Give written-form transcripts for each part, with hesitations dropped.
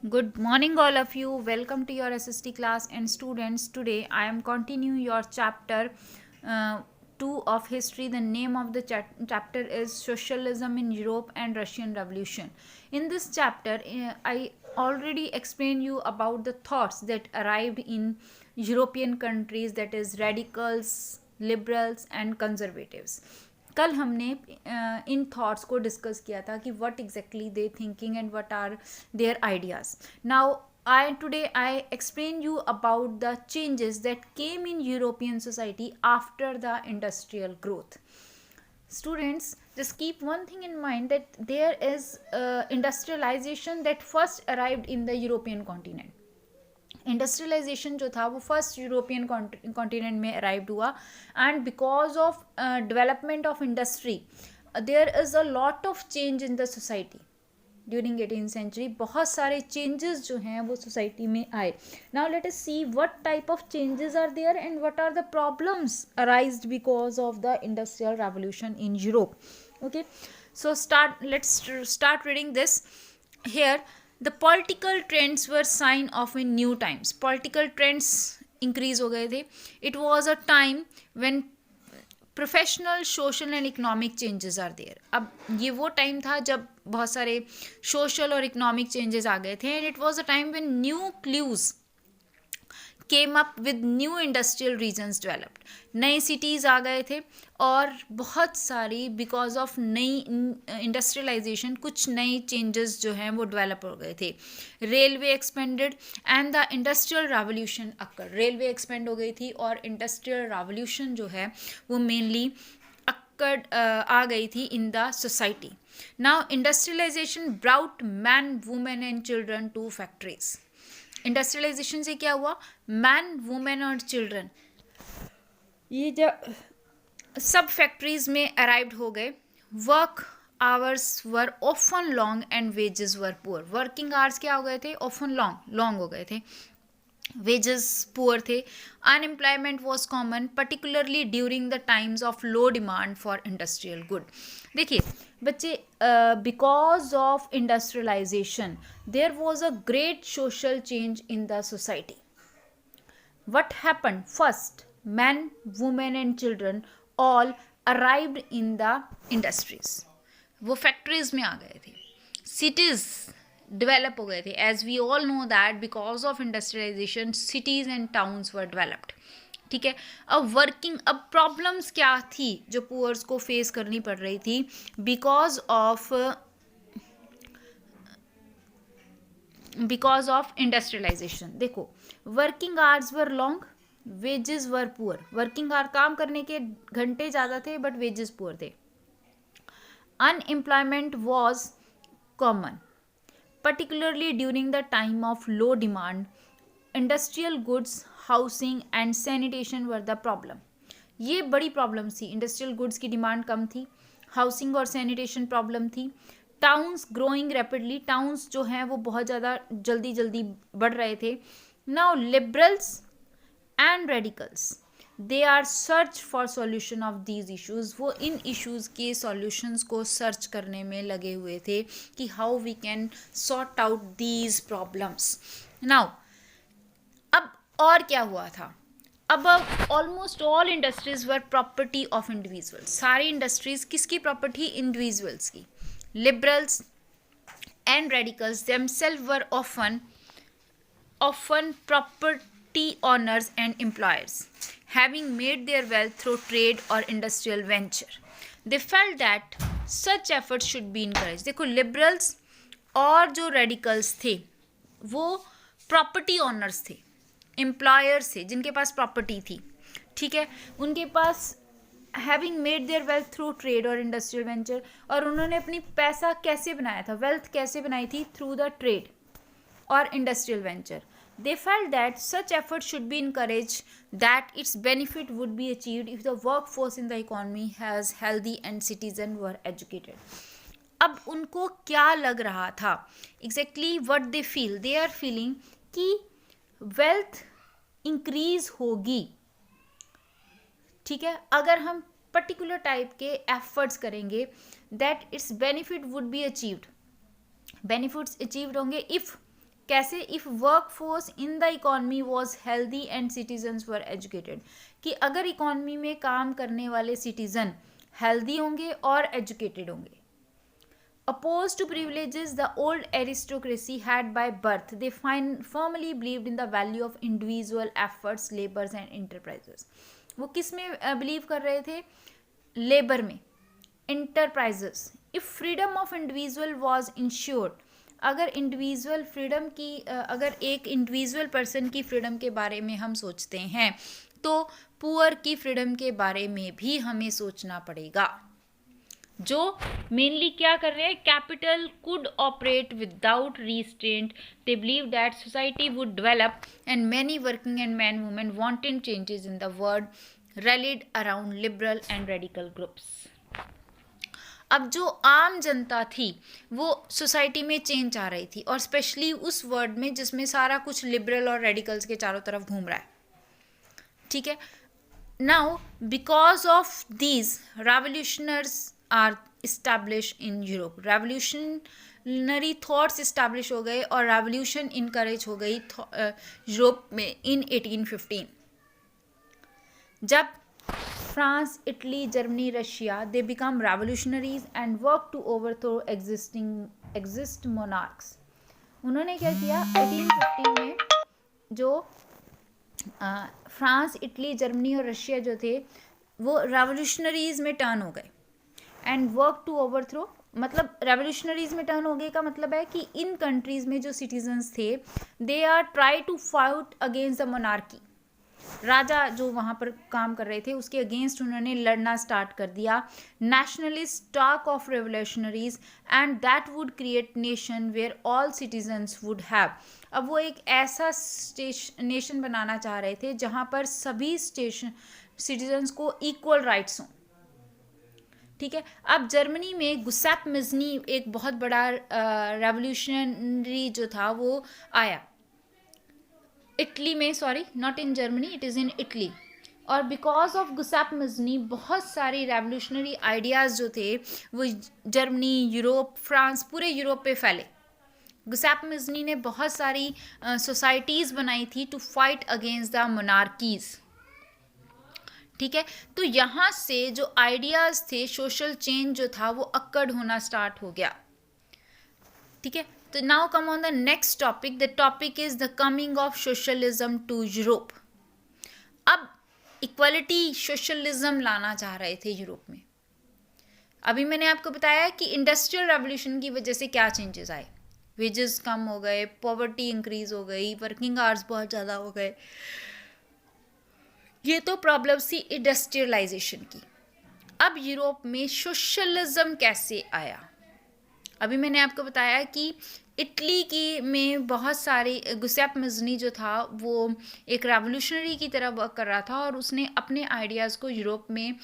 Good morning, all of you. Welcome to your SST class and students. Today, I am continuing your chapter 2 of history. The name of the chapter is Socialism in Europe and Russian Revolution. In this chapter, I already explained you about the thoughts that arrived in European countries, that is radicals, liberals and conservatives. कल हमने इन thoughts को discuss किया था कि what exactly they thinking and what are their ideas now I explain you about the changes that came in European society after the industrial growth. Students, just keep one thing in mind, that there is industrialization that first arrived in the European continent. Industrialization जो था वो first European continent में arrived हुआ and because of development of industry there is a lot of change in the society during 18th century. बहुत सारे changes जो हैं वो सोसाइटी में आए. Now let us see what type of changes are there and what are the problems arised because of the industrial revolution in Europe. Okay, so let's start reading this here. The political trends were sign of a new times. Political trends increase हो गए थे. It was a time when professional social and economic changes are there. अब ये वो time था जब बहुत सारे सोशल और इकोनॉमिक चेंजेस आ गए थे and it was a time when new clues came up with new industrial regions developed. नए सिटीज़ आ गए थे और बहुत सारी बिकॉज ऑफ नई इंडस्ट्रियलाइजेशन कुछ नई चेंजेस जो हैं वो डेवलप हो गए थे. Railway expanded and the industrial revolution occur. Railway expand हो गई थी और इंडस्ट्रियल रेवोल्यूशन जो है वो मेनली आ गई थी in the society. Now industrialization brought man women and children to factories. Industrialization से क्या हुआ? मैन वुमेन और चिल्ड्रन ये जब सब फैक्ट्रीज में अराइव्ड हो गए. Work hours were often long and wages were poor. Working hours क्या हो गए थे? ऑफन लॉन्ग हो गए थे. वेजेस पुअर थे. Unemployment was common particularly during the times of low demand for industrial good. देखिए बच्चे, because of industrialization there was a great social change in the society. What happen? First, men, women and children all arrived in the industries. वो factories में आ गए थे. Cities develop हो गए थे. As we all know that because of industrialization cities and towns were developed. ठीक है. अब प्रॉब्लम्स क्या थी जो पुअर्स को फेस करनी पड़ रही थी बिकॉज ऑफ इंडस्ट्रियलाइजेशन. देखो, working hours were long, wages were poor. Working hour, काम करने के घंटे ज़्यादा थे बट वेजेस पुअर थे. Unemployment was common particularly during the time of low demand. Industrial goods, housing and sanitation were the problem. ये बड़ी प्रॉब्लम्स थी. इंडस्ट्रियल गुड्स की डिमांड कम थी, हाउसिंग और सैनिटेशन प्रॉब्लम थी. Towns growing rapidly. टाउन्स जो हैं वो बहुत ज़्यादा जल्दी बढ़ रहे थे. Now liberals and radicals, they are search for solution of these issues. वो इन issues के solutions को search करने में लगे हुए थे कि how we can sort out these problems. now अब और क्या हुआ था? अब almost all industries were property of individuals. सारी इंडस्ट्रीज किसकी प्रॉपर्टी? इंडिविजुअल्स की. Liberals and radicals themselves were often property owners and employers, having made their wealth through trade or industrial venture. They felt that such efforts should be encouraged. देखो, liberals और जो radicals थे वो property owners थे, employers थे जिनके पास property थी. ठीक है. उनके पास having made their wealth through trade और इंडस्ट्रियल वेंचर. और उन्होंने अपनी पैसा कैसे बनाया था, वेल्थ कैसे बनाई थी? थ्रू द ट्रेड और industrial venture. They felt that such efforts should be encouraged, that its benefit would be achieved if the workforce in the economy has healthy and citizens were educated. अब उनको क्या लग रहा था? Exactly what they feel. They are feeling कि wealth increase होगी. ठीक है. अगर हम particular type के efforts करेंगे, that its benefit would be achieved. Benefits achieved होंगे if कैसे? If work force in the economy was healthy and citizens were educated, कि अगर इकोनॉमी में काम करने वाले सिटीजन हेल्दी होंगे और एजुकेटेड होंगे. Opposed to privileges the old aristocracy had by birth, they firmly believed in the value of individual efforts, labors and enterprises. वो किस में बिलीव कर रहे थे? लेबर में, enterprises. If freedom of individual was ensured, अगर individual freedom की अगर एक इंडिविजुअल पर्सन की फ्रीडम के बारे में हम सोचते हैं तो पुअर की फ्रीडम के बारे में भी हमें सोचना पड़ेगा. जो मेनली क्या कर रहे हैं? Capital could operate without restraint. They believe that society would develop and many working and man women wanted changes in the world rallied around liberal and radical groups. अब जो आम जनता थी वो सोसाइटी में चेंज आ रही थी, और स्पेशली उस वर्ड में जिसमें सारा कुछ लिबरल और रेडिकल्स के चारों तरफ घूम रहा है. ठीक है. Now because of these revolutionaries are establish in Europe. Revolutionary thoughts establish हो गए और रेवोल्यूशन इनकरेज हो गई यूरोप में इन 1815. जब France, Italy, Germany, Russia they become revolutionaries and work to overthrow exist monarchs. उन्होंने क्या किया? 1815 में जो फ्रांस, इटली, जर्मनी और रशिया जो थे वो रेवोल्यूशनरीज में टर्न हो गए. एंड वर्क टू ओवरथ्रो, मतलब रेवोल्यूशनरीज में टर्न हो गए का मतलब है कि इन कंट्रीज में जो सिटीजन्स थे they are try to fight against the monarchy. राजा जो वहाँ पर काम कर रहे थे उसके अगेंस्ट उन्होंने लड़ना स्टार्ट कर दिया. Nationalist talk of revolutionaries and that would create nation where all citizens would have. अब वो एक ऐसा नेशन बनाना चाह रहे थे जहाँ पर सभी सिटीजन्स को इक्वल राइट्स हों. ठीक है. अब जर्मनी में गुसेप मिज़नी एक बहुत बड़ा रेवोल्यूशनरी जो था वो आया. इटली में, sorry not in Germany, it is in Italy. और बिकॉज ऑफ गुसेप मिज़नी बहुत सारी रेवोल्यूशनरी आइडियाज़ जो थे वो जर्मनी, यूरोप, फ्रांस, पूरे यूरोप पे फैले. गुसेप मिज़नी ने बहुत सारी सोसाइटीज़ बनाई थी टू फाइट अगेंस्ट द मोनार्कीज़. ठीक है. तो यहाँ से जो आइडियाज़ थे, सोशल चेंज जो था वो अक्कड़ होना स्टार्ट हो गया. ठीक है. तो now come on the next topic. The topic is the coming of socialism to Europe. अब इक्वलिटी, सोशलिज्म लाना चाह रहे थे यूरोप में. अभी मैंने आपको बताया कि इंडस्ट्रियल रेवोल्यूशन की वजह से क्या चेंजेस आए. वेजेस कम हो गए, पॉवर्टी इंक्रीज हो गई, वर्किंग आवर्स बहुत ज़्यादा हो गए. ये तो प्रॉब्लम थी इंडस्ट्रियलाइजेशन की. अब यूरोप में सोशलिज्म कैसे आया? अभी मैंने आपको बताया कि इटली की में बहुत सारी गुसेप मिज़नी जो था वो एक रेवोल्यूशनरी की तरह वर्क कर रहा था और उसने अपने आइडियाज़ को यूरोप में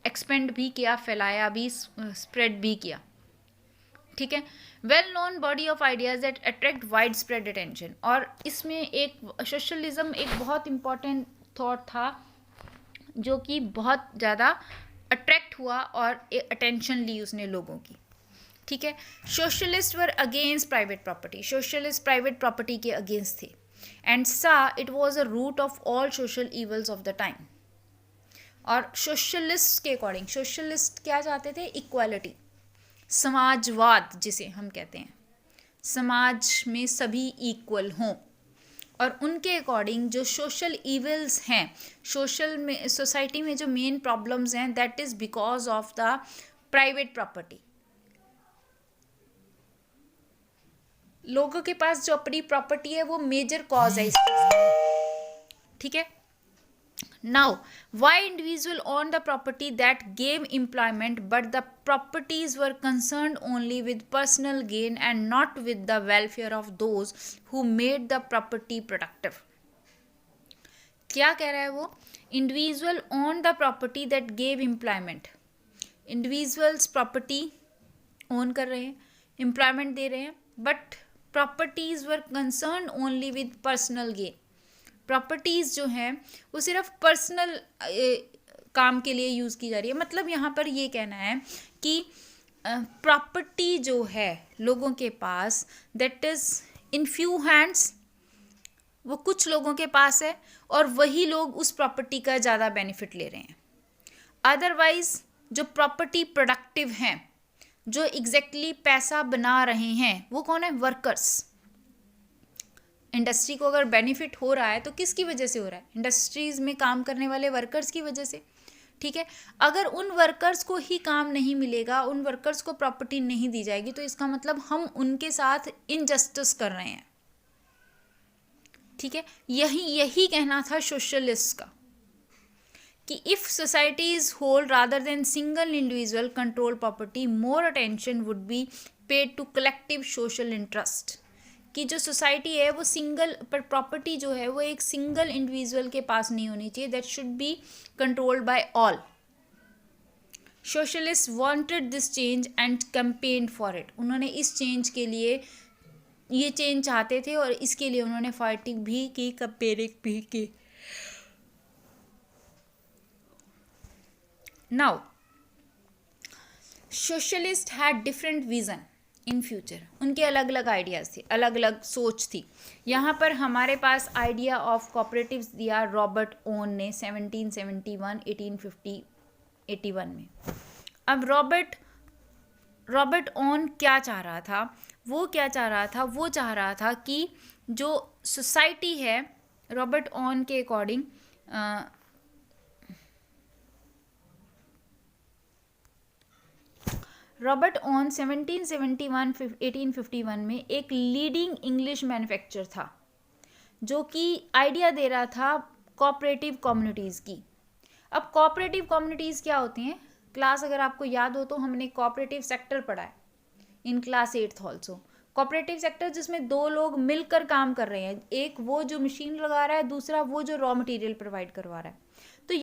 एक्सपेंड भी किया, फैलाया भी, स्प्रेड भी किया. ठीक है. Well known body of ideas that attract wide spread attention. और इसमें एक सोशलिज्म एक बहुत इम्पॉर्टेंट थॉट था जो कि बहुत ज़्यादा अट्रैक्ट हुआ और अटेंशन ली उसने लोगों की. ठीक है. Socialist were against private property. Socialist private property के अगेंस्ट थे and saw it was a root of all social evils of the time. और सोशलिस्ट के अकॉर्डिंग सोशलिस्ट क्या चाहते थे? इक्वालिटी, समाजवाद जिसे हम कहते हैं, समाज में सभी इक्वल हों. और उनके अकॉर्डिंग जो सोशल इवल्स हैं, सोशल में सोसाइटी में जो मेन प्रॉब्लम्स हैं, that is because of the private property. लोगों के पास जो अपनी प्रॉपर्टी है वो मेजर कॉज है इसकी. ठीक है. Now why individual own the property that gave employment but the properties were concerned only with personal gain and not with the welfare of those who made the property productive. क्या कह रहा है वो? Individual own the property that gave employment. Individuals property own कर रहे हैं, employment दे रहे हैं, but properties were concerned only with personal gain. Properties जो हैं वो सिर्फ पर्सनल काम के लिए यूज़ की जा रही है. मतलब यहाँ पर ये कहना है कि प्रॉपर्टी जो है लोगों के पास, that is in few hands, वो कुछ लोगों के पास है और वही लोग उस प्रॉपर्टी का ज़्यादा बेनिफिट ले रहे हैं। अदरवाइज जो प्रॉपर्टी प्रोडक्टिव हैं, जो एग्जैक्टली पैसा बना रहे हैं, वो कौन है? वर्कर्स। इंडस्ट्री को अगर बेनिफिट हो रहा है तो किसकी वजह से हो रहा है? इंडस्ट्रीज में काम करने वाले वर्कर्स की वजह से, ठीक है। अगर उन वर्कर्स को ही काम नहीं मिलेगा, उन वर्कर्स को प्रॉपर्टी नहीं दी जाएगी, तो इसका मतलब हम उनके साथ इनजस्टिस कर रहे हैं, ठीक है। यही कहना था सोशलिस्ट का, कि if societies hold rather than single individual control property, more attention would be paid to collective social interest. कि जो सोसाइटी है वो सिंगल, पर प्रॉपर्टी जो है वो एक सिंगल इंडिविजुअल के पास नहीं होनी चाहिए, that should be controlled by all. Socialist wanted this change and campaigned for it. उन्होंने इस चेंज के लिए, ये चेंज चाहते थे और इसके लिए उन्होंने फाइटिंग भी की, कैंपेनिंग भी की। Now socialist had different vision in future. उनके अलग अलग आइडियाज़ थे, अलग अलग सोच थी। यहाँ पर हमारे पास आइडिया ऑफ कोऑपरेटिव्स दिया रॉबर्ट ओन ने 1771 1850 81 में। अब रॉबर्ट ओन क्या चाह रहा था? वो चाह रहा था कि जो सोसाइटी है, रॉबर्ट ओन के अकॉर्डिंग रॉबर्ट ओन 1771 1851 में एक लीडिंग इंग्लिश मैन्युफैक्चरर था, जो कि आइडिया दे रहा था कोऑपरेटिव कम्युनिटीज़ की। अब कोऑपरेटिव कम्युनिटीज़ क्या होती हैं? क्लास अगर आपको याद हो तो हमने कोऑपरेटिव सेक्टर पढ़ा है in class 8th also. Cooperative sector जिसमें दो लोग मिलकर काम कर रहे हैं, एक वो जो मशीन लगा रहा है, दूसरा वो जो रॉ मटेरियल प्रोवाइड करवा रहा है। तो